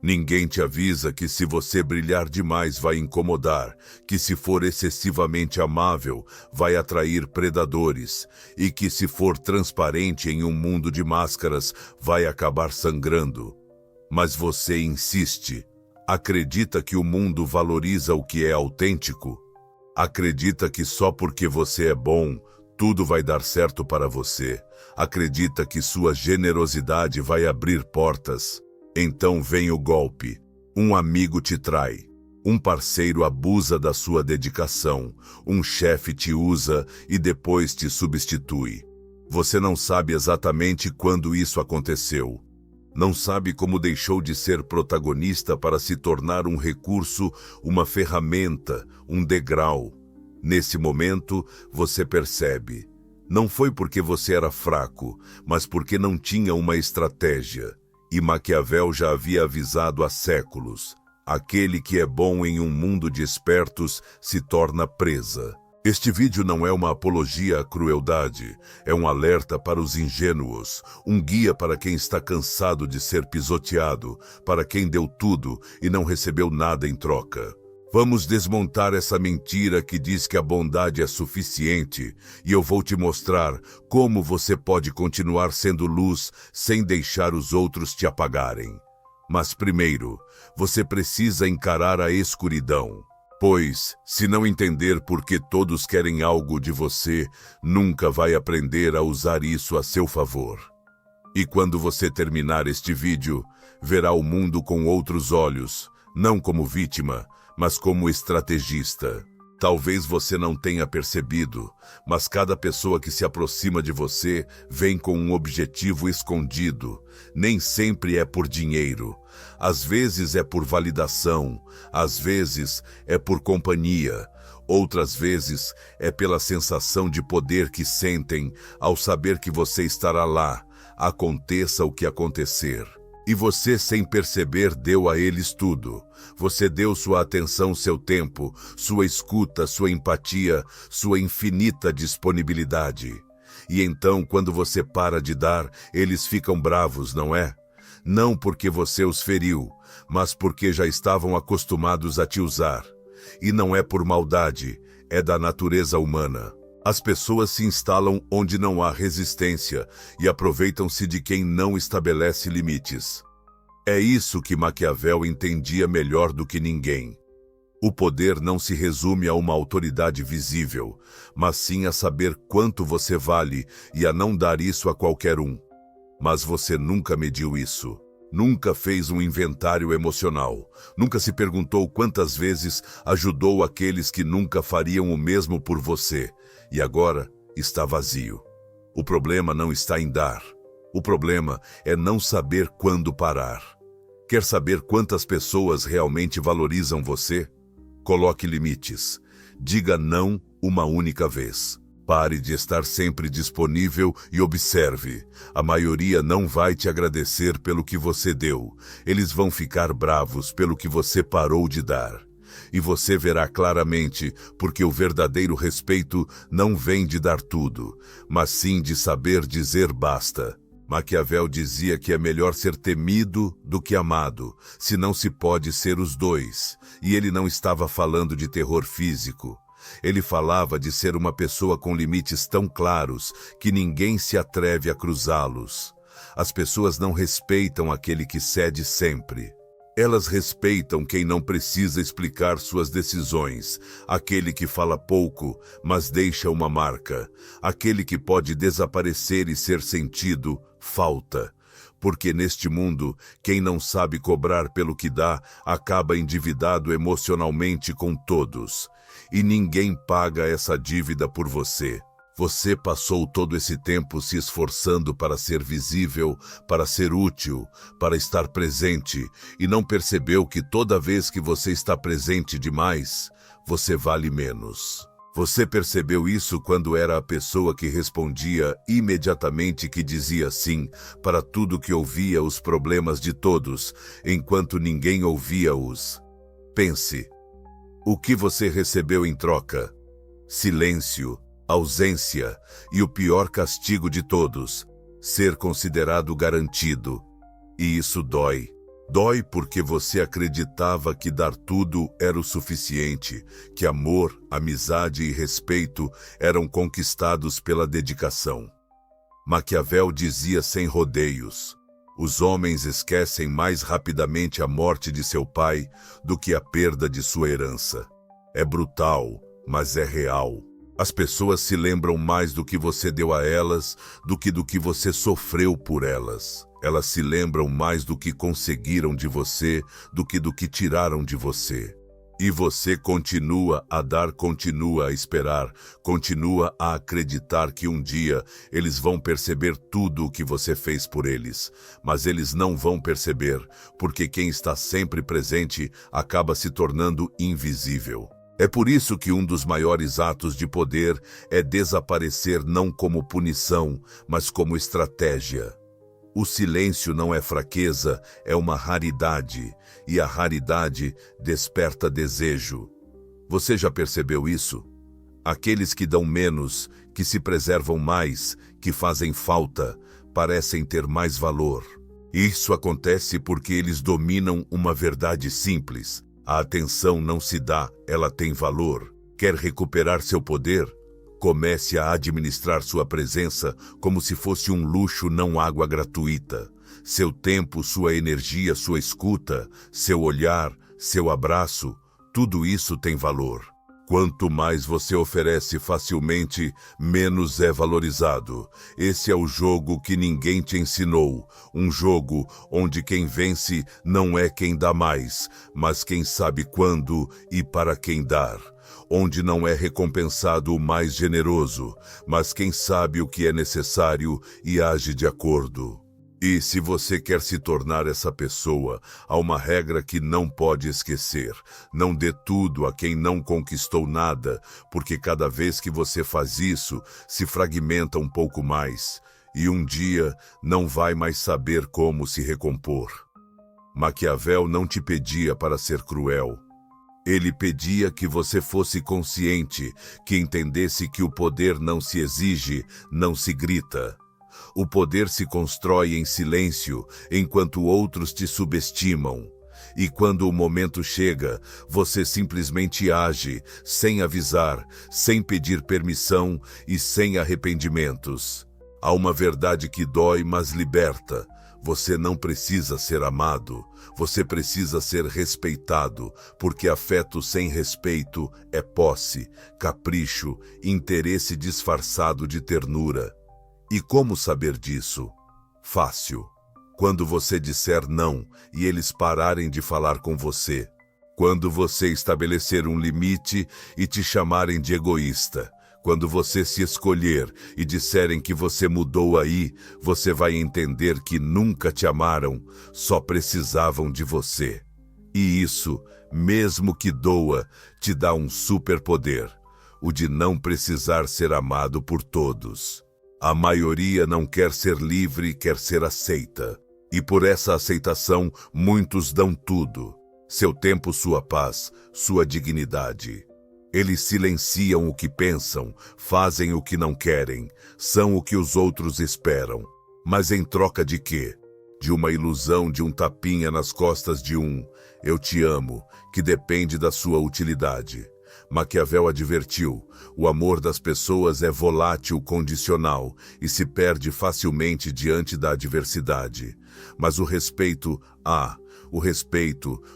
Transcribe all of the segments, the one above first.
Ninguém te avisa que se você brilhar demais vai incomodar, que se for excessivamente amável vai atrair predadores e que se for transparente em um mundo de máscaras vai acabar sangrando. Mas você insiste. Acredita que o mundo valoriza o que é autêntico? Acredita que só porque você é bom, tudo vai dar certo para você? Acredita que sua generosidade vai abrir portas? Então vem o golpe. Um amigo te trai. Um parceiro abusa da sua dedicação. Um chefe te usa e depois te substitui. Você não sabe exatamente quando isso aconteceu. Não sabe como deixou de ser protagonista para se tornar um recurso, uma ferramenta, um degrau. Nesse momento, você percebe. Não foi porque você era fraco, mas porque não tinha uma estratégia. E Maquiavel já havia avisado há séculos. Aquele que é bom em um mundo de espertos se torna presa. Este vídeo não é uma apologia à crueldade, é um alerta para os ingênuos, um guia para quem está cansado de ser pisoteado, para quem deu tudo e não recebeu nada em troca. Vamos desmontar essa mentira que diz que a bondade é suficiente e eu vou te mostrar como você pode continuar sendo luz sem deixar os outros te apagarem. Mas primeiro, você precisa encarar a escuridão. Pois, se não entender por que todos querem algo de você, nunca vai aprender a usar isso a seu favor. E quando você terminar este vídeo, verá o mundo com outros olhos, não como vítima, mas como estrategista. Talvez você não tenha percebido, mas cada pessoa que se aproxima de você vem com um objetivo escondido. Nem sempre é por dinheiro. Às vezes é por validação, às vezes é por companhia, outras vezes é pela sensação de poder que sentem ao saber que você estará lá, aconteça o que acontecer. E você, sem perceber, deu a eles tudo. Você deu sua atenção, seu tempo, sua escuta, sua empatia, sua infinita disponibilidade. E então, quando você para de dar, eles ficam bravos, não é? Não porque você os feriu, mas porque já estavam acostumados a te usar. E não é por maldade, é da natureza humana. As pessoas se instalam onde não há resistência e aproveitam-se de quem não estabelece limites. É isso que Maquiavel entendia melhor do que ninguém. O poder não se resume a uma autoridade visível, mas sim a saber quanto você vale e a não dar isso a qualquer um. Mas você nunca mediu isso. Nunca fez um inventário emocional. Nunca se perguntou quantas vezes ajudou aqueles que nunca fariam o mesmo por você. E agora está vazio. O problema não está em dar. O problema é não saber quando parar. Quer saber quantas pessoas realmente valorizam você? Coloque limites. Diga não uma única vez. Pare de estar sempre disponível e observe. A maioria não vai te agradecer pelo que você deu. Eles vão ficar bravos pelo que você parou de dar. E você verá claramente, porque o verdadeiro respeito não vem de dar tudo, mas sim de saber dizer basta. Maquiavel dizia que é melhor ser temido do que amado, se não se pode ser os dois. E ele não estava falando de terror físico. Ele falava de ser uma pessoa com limites tão claros que ninguém se atreve a cruzá-los. As pessoas não respeitam aquele que cede sempre. Elas respeitam quem não precisa explicar suas decisões, aquele que fala pouco, mas deixa uma marca, aquele que pode desaparecer e ser sentido, falta. Porque neste mundo, quem não sabe cobrar pelo que dá, acaba endividado emocionalmente com todos. E ninguém paga essa dívida por você. Você passou todo esse tempo se esforçando para ser visível, para ser útil, para estar presente, e não percebeu que toda vez que você está presente demais, você vale menos. Você percebeu isso quando era a pessoa que respondia imediatamente, que dizia sim para tudo que ouvia os problemas de todos, enquanto ninguém ouvia-os. Pense. O que você recebeu em troca? Silêncio, ausência e o pior castigo de todos, ser considerado garantido. E isso dói. Dói porque você acreditava que dar tudo era o suficiente, que amor, amizade e respeito eram conquistados pela dedicação. Maquiavel dizia sem rodeios: os homens esquecem mais rapidamente a morte de seu pai do que a perda de sua herança. É brutal, mas é real. As pessoas se lembram mais do que você deu a elas do que você sofreu por elas. Elas se lembram mais do que conseguiram de você do que tiraram de você. E você continua a dar, continua a esperar, continua a acreditar que um dia eles vão perceber tudo o que você fez por eles. Mas eles não vão perceber, porque quem está sempre presente acaba se tornando invisível. É por isso que um dos maiores atos de poder é desaparecer não como punição, mas como estratégia. O silêncio não é fraqueza, é uma raridade, e a raridade desperta desejo. Você já percebeu isso? Aqueles que dão menos, que se preservam mais, que fazem falta, parecem ter mais valor. Isso acontece porque eles dominam uma verdade simples. A atenção não se dá, ela tem valor. Quer recuperar seu poder? Comece a administrar sua presença como se fosse um luxo, não água gratuita. Seu tempo, sua energia, sua escuta, seu olhar, seu abraço, tudo isso tem valor. Quanto mais você oferece facilmente, menos é valorizado. Esse é o jogo que ninguém te ensinou. Um jogo onde quem vence não é quem dá mais, mas quem sabe quando e para quem dar. Onde não é recompensado o mais generoso, mas quem sabe o que é necessário e age de acordo. E se você quer se tornar essa pessoa, há uma regra que não pode esquecer. Não dê tudo a quem não conquistou nada, porque cada vez que você faz isso, se fragmenta um pouco mais, e um dia não vai mais saber como se recompor. Maquiavel não te pedia para ser cruel. Ele pedia que você fosse consciente, que entendesse que o poder não se exige, não se grita. O poder se constrói em silêncio, enquanto outros te subestimam. E quando o momento chega, você simplesmente age, sem avisar, sem pedir permissão e sem arrependimentos. Há uma verdade que dói, mas liberta. Você não precisa ser amado, você precisa ser respeitado, porque afeto sem respeito é posse, capricho, interesse disfarçado de ternura. E como saber disso? Fácil. Quando você disser não e eles pararem de falar com você. Quando você estabelecer um limite e te chamarem de egoísta. Quando você se escolher e disserem que você mudou aí, você vai entender que nunca te amaram, só precisavam de você. E isso, mesmo que doa, te dá um superpoder, o de não precisar ser amado por todos. A maioria não quer ser livre, quer ser aceita. E por essa aceitação, muitos dão tudo. Seu tempo, sua paz, sua dignidade. Eles silenciam o que pensam, fazem o que não querem, são o que os outros esperam. Mas em troca de quê? De uma ilusão, de um tapinha nas costas de um "eu te amo", que depende da sua utilidade. Maquiavel advertiu: o amor das pessoas é volátil, condicional e se perde facilmente diante da adversidade. Mas o respeito,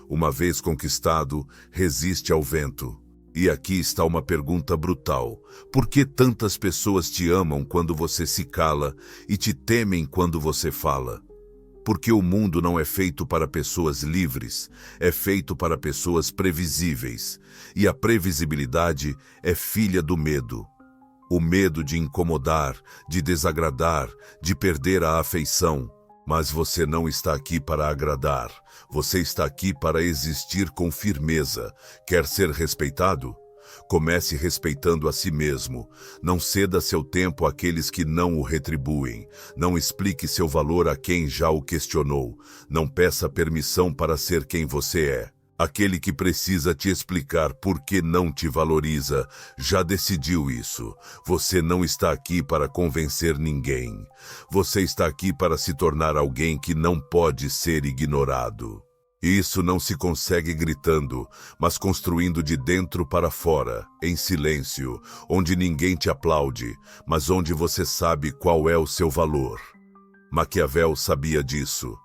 uma vez conquistado, resiste ao vento. E aqui está uma pergunta brutal. Por que tantas pessoas te amam quando você se cala e te temem quando você fala? Porque o mundo não é feito para pessoas livres, é feito para pessoas previsíveis. E a previsibilidade é filha do medo. O medo de incomodar, de desagradar, de perder a afeição. Mas você não está aqui para agradar. Você está aqui para existir com firmeza. Quer ser respeitado? Comece respeitando a si mesmo. Não ceda seu tempo àqueles que não o retribuem. Não explique seu valor a quem já o questionou. Não peça permissão para ser quem você é. Aquele que precisa te explicar por que não te valoriza, já decidiu isso. Você não está aqui para convencer ninguém. Você está aqui para se tornar alguém que não pode ser ignorado. Isso não se consegue gritando, mas construindo de dentro para fora, em silêncio, onde ninguém te aplaude, mas onde você sabe qual é o seu valor. Maquiavel sabia disso.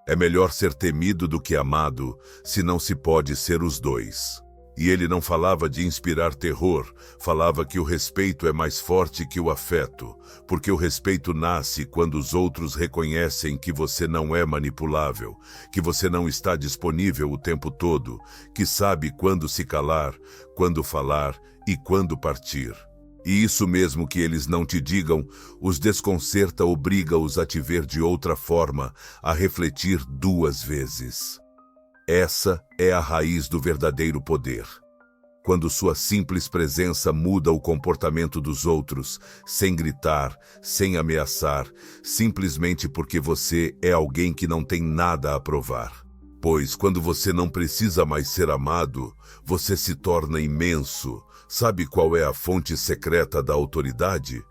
É melhor ser temido do que amado, se não se pode ser os dois. E ele não falava de inspirar terror, falava que o respeito é mais forte que o afeto, porque o respeito nasce quando os outros reconhecem que você não é manipulável, que você não está disponível o tempo todo, que sabe quando se calar, quando falar e quando partir. E isso mesmo que eles não te digam, os desconcerta, obriga-os a te ver de outra forma, a refletir 2 vezes. Essa é a raiz do verdadeiro poder. Quando sua simples presença muda o comportamento dos outros, sem gritar, sem ameaçar, simplesmente porque você é alguém que não tem nada a provar. Pois quando você não precisa mais ser amado, você se torna imenso. Sabe qual é a fonte secreta da autoridade?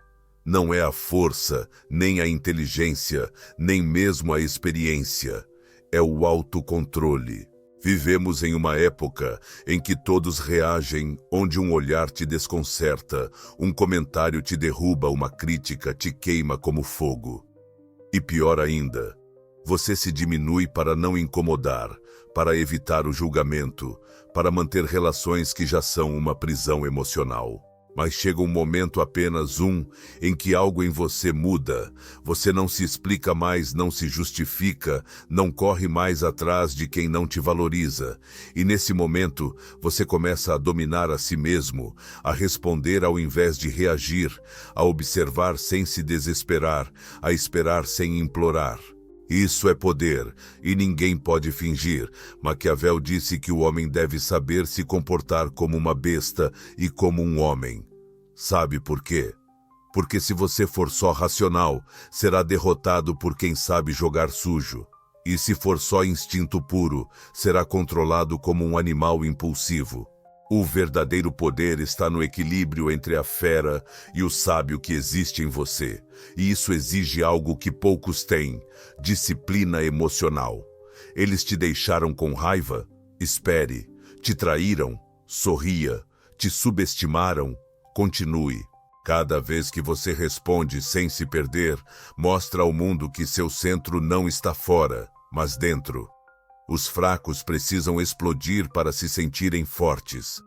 Não é a força, nem a inteligência, nem mesmo a experiência. É o autocontrole. Vivemos em uma época em que todos reagem, onde um olhar te desconcerta, um comentário te derruba, uma crítica te queima como fogo. E pior ainda, você se diminui para não incomodar, para evitar o julgamento, para manter relações que já são uma prisão emocional. Mas chega um momento, apenas um, em que algo em você muda. Você não se explica mais, não se justifica, não corre mais atrás de quem não te valoriza. E nesse momento, você começa a dominar a si mesmo, a responder ao invés de reagir, a observar sem se desesperar, a esperar sem implorar. Isso é poder, e ninguém pode fingir. Maquiavel disse que o homem deve saber se comportar como uma besta e como um homem. Sabe por quê? Porque se você for só racional, será derrotado por quem sabe jogar sujo. E se for só instinto puro, será controlado como um animal impulsivo. O verdadeiro poder está no equilíbrio entre a fera e o sábio que existe em você. E isso exige algo que poucos têm: disciplina emocional. Eles te deixaram com raiva? Espere. Te traíram? Sorria. Te subestimaram? Continue. Cada vez que você responde sem se perder, mostra ao mundo que seu centro não está fora, mas dentro. Os fracos precisam explodir para se sentirem fortes.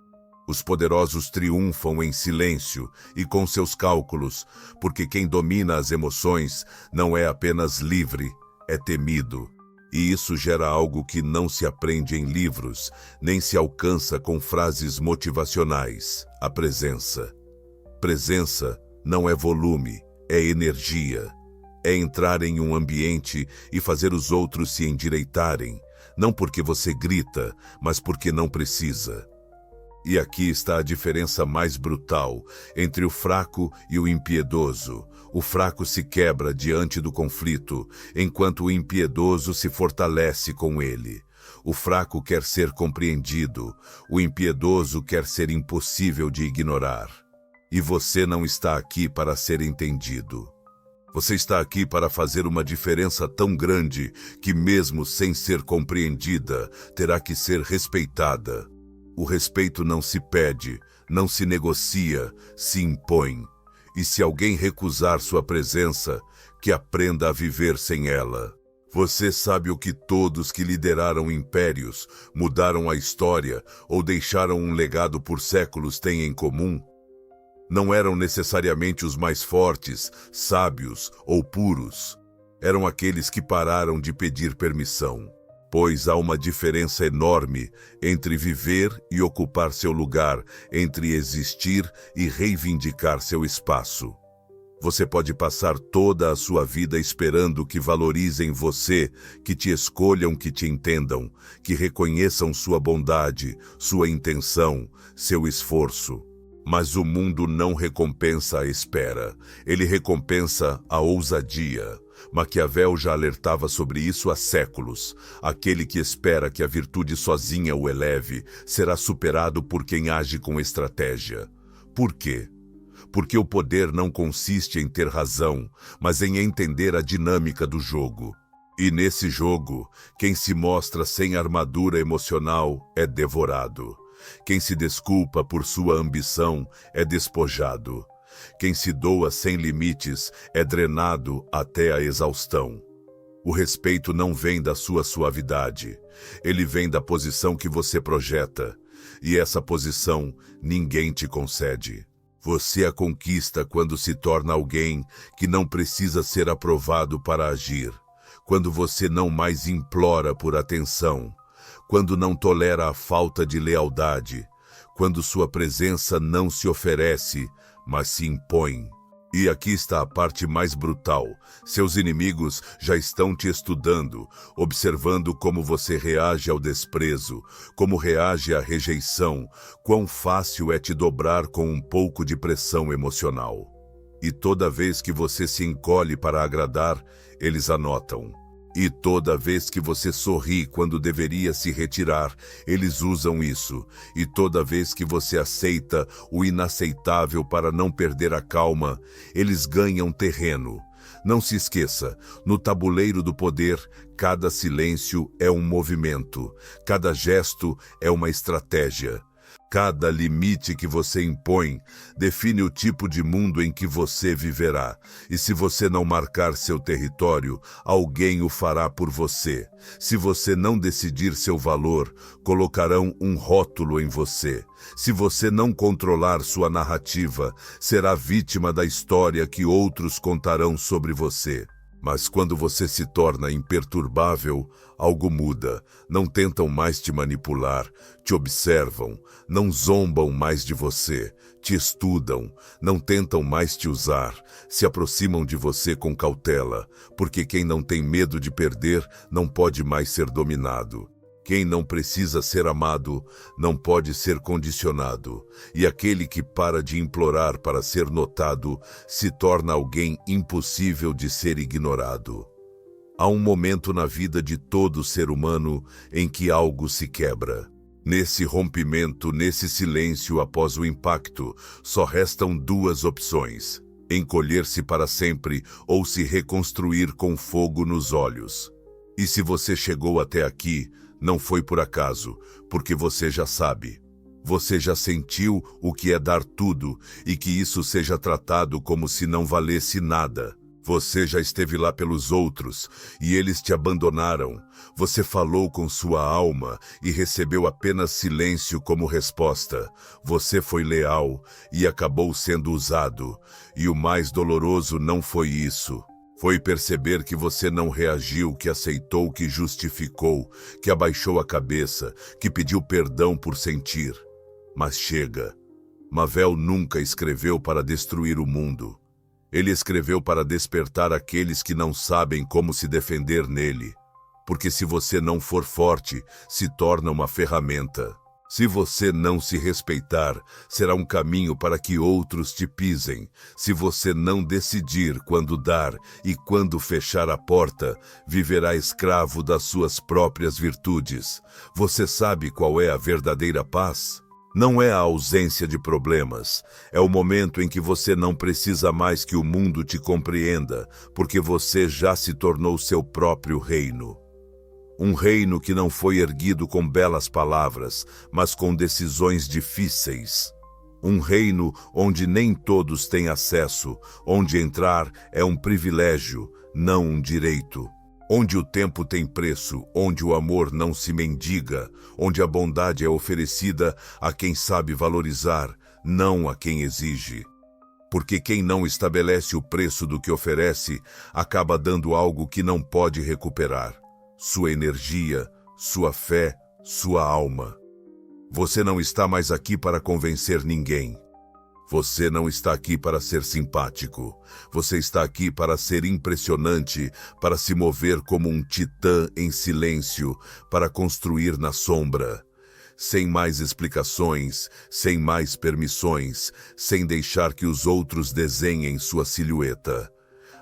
Os poderosos triunfam em silêncio e com seus cálculos, porque quem domina as emoções não é apenas livre, é temido. E isso gera algo que não se aprende em livros, nem se alcança com frases motivacionais: a presença. Presença não é volume, é energia. É entrar em um ambiente e fazer os outros se endireitarem, não porque você grita, mas porque não precisa. E aqui está a diferença mais brutal entre o fraco e o impiedoso. O fraco se quebra diante do conflito, enquanto o impiedoso se fortalece com ele. O fraco quer ser compreendido, o impiedoso quer ser impossível de ignorar. E você não está aqui para ser entendido. Você está aqui para fazer uma diferença tão grande que, mesmo sem ser compreendida, terá que ser respeitada. O respeito não se pede, não se negocia, se impõe. E se alguém recusar sua presença, que aprenda a viver sem ela. Você sabe o que todos que lideraram impérios, mudaram a história ou deixaram um legado por séculos têm em comum? Não eram necessariamente os mais fortes, sábios ou puros. Eram aqueles que pararam de pedir permissão. Pois há uma diferença enorme entre viver e ocupar seu lugar, entre existir e reivindicar seu espaço. Você pode passar toda a sua vida esperando que valorizem você, que te escolham, que te entendam, que reconheçam sua bondade, sua intenção, seu esforço. Mas o mundo não recompensa a espera, ele recompensa a ousadia. Maquiavel já alertava sobre isso há séculos. Aquele que espera que a virtude sozinha o eleve será superado por quem age com estratégia. Por quê? Porque o poder não consiste em ter razão, mas em entender a dinâmica do jogo. E nesse jogo, quem se mostra sem armadura emocional é devorado. Quem se desculpa por sua ambição é despojado. Quem se doa sem limites é drenado até a exaustão. O respeito não vem da sua suavidade, ele vem da posição que você projeta. E essa posição ninguém te concede. Você a conquista quando se torna alguém que não precisa ser aprovado para agir. Quando você não mais implora por atenção. Quando não tolera a falta de lealdade. Quando sua presença não se oferece, mas se impõe. E aqui está a parte mais brutal. Seus inimigos já estão te estudando, observando como você reage ao desprezo, como reage à rejeição, quão fácil é te dobrar com um pouco de pressão emocional. E toda vez que você se encolhe para agradar, eles anotam. E toda vez que você sorri quando deveria se retirar, eles usam isso. E toda vez que você aceita o inaceitável para não perder a calma, eles ganham terreno. Não se esqueça, no tabuleiro do poder, cada silêncio é um movimento, cada gesto é uma estratégia. Cada limite que você impõe define o tipo de mundo em que você viverá. E se você não marcar seu território, alguém o fará por você. Se você não decidir seu valor, colocarão um rótulo em você. Se você não controlar sua narrativa, será vítima da história que outros contarão sobre você. Mas quando você se torna imperturbável, algo muda. Não tentam mais te manipular, te observam, não zombam mais de você, te estudam, não tentam mais te usar, se aproximam de você com cautela, porque quem não tem medo de perder não pode mais ser dominado. Quem não precisa ser amado não pode ser condicionado, e aquele que para de implorar para ser notado se torna alguém impossível de ser ignorado. Há um momento na vida de todo ser humano em que algo se quebra. Nesse rompimento, nesse silêncio após o impacto, só restam duas opções: encolher-se para sempre ou se reconstruir com fogo nos olhos. E se você chegou até aqui, não foi por acaso, porque você já sabe. Você já sentiu o que é dar tudo e que isso seja tratado como se não valesse nada. Você já esteve lá pelos outros e eles te abandonaram. Você falou com sua alma e recebeu apenas silêncio como resposta. Você foi leal e acabou sendo usado. E o mais doloroso não foi isso. Foi perceber que você não reagiu, que aceitou, que justificou, que abaixou a cabeça, que pediu perdão por sentir. Mas chega. Maquiavel nunca escreveu para destruir o mundo. Ele escreveu para despertar aqueles que não sabem como se defender nele. Porque se você não for forte, se torna uma ferramenta. Se você não se respeitar, será um caminho para que outros te pisem. Se você não decidir quando dar e quando fechar a porta, viverá escravo das suas próprias virtudes. Você sabe qual é a verdadeira paz? Não é a ausência de problemas. É o momento em que você não precisa mais que o mundo te compreenda, porque você já se tornou seu próprio reino. Um reino que não foi erguido com belas palavras, mas com decisões difíceis. Um reino onde nem todos têm acesso, onde entrar é um privilégio, não um direito. Onde o tempo tem preço, onde o amor não se mendiga, onde a bondade é oferecida a quem sabe valorizar, não a quem exige. Porque quem não estabelece o preço do que oferece, acaba dando algo que não pode recuperar. Sua energia, sua fé, sua alma. Você não está mais aqui para convencer ninguém. Você não está aqui para ser simpático. Você está aqui para ser impressionante, para se mover como um titã em silêncio, para construir na sombra. sem mais explicações, sem mais permissões, sem deixar que os outros desenhem sua silhueta.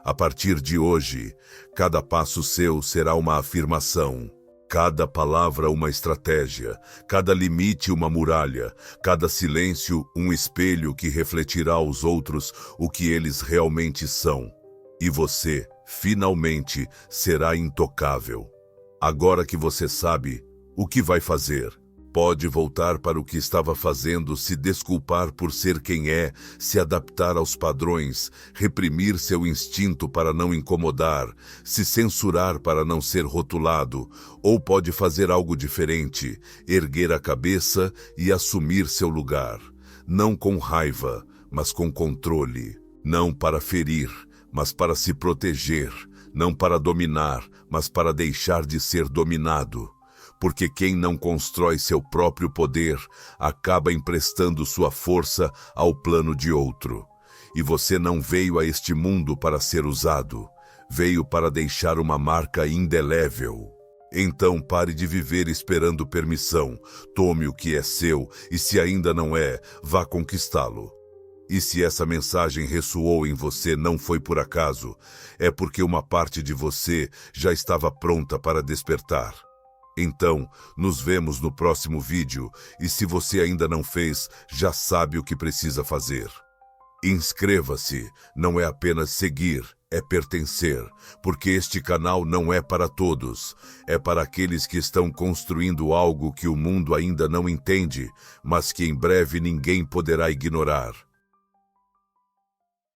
A partir de hoje, cada passo seu será uma afirmação. Cada palavra uma estratégia, cada limite uma muralha, cada silêncio um espelho que refletirá aos outros o que eles realmente são. E você, finalmente, será intocável. Agora que você sabe o que vai fazer, pode voltar para o que estava fazendo, se desculpar por ser quem é, se adaptar aos padrões, reprimir seu instinto para não incomodar, se censurar para não ser rotulado, ou pode fazer algo diferente, erguer a cabeça e assumir seu lugar. Não com raiva, mas com controle. Não para ferir, mas para se proteger. Não para dominar, mas para deixar de ser dominado. Porque quem não constrói seu próprio poder acaba emprestando sua força ao plano de outro. E você não veio a este mundo para ser usado, veio para deixar uma marca indelével. Então pare de viver esperando permissão, tome o que é seu e se ainda não é, vá conquistá-lo. E se essa mensagem ressoou em você não foi por acaso, é porque uma parte de você já estava pronta para despertar. Então, nos vemos no próximo vídeo e se você ainda não fez, já sabe o que precisa fazer. Inscreva-se, não é apenas seguir, é pertencer, porque este canal não é para todos, é para aqueles que estão construindo algo que o mundo ainda não entende, mas que em breve ninguém poderá ignorar.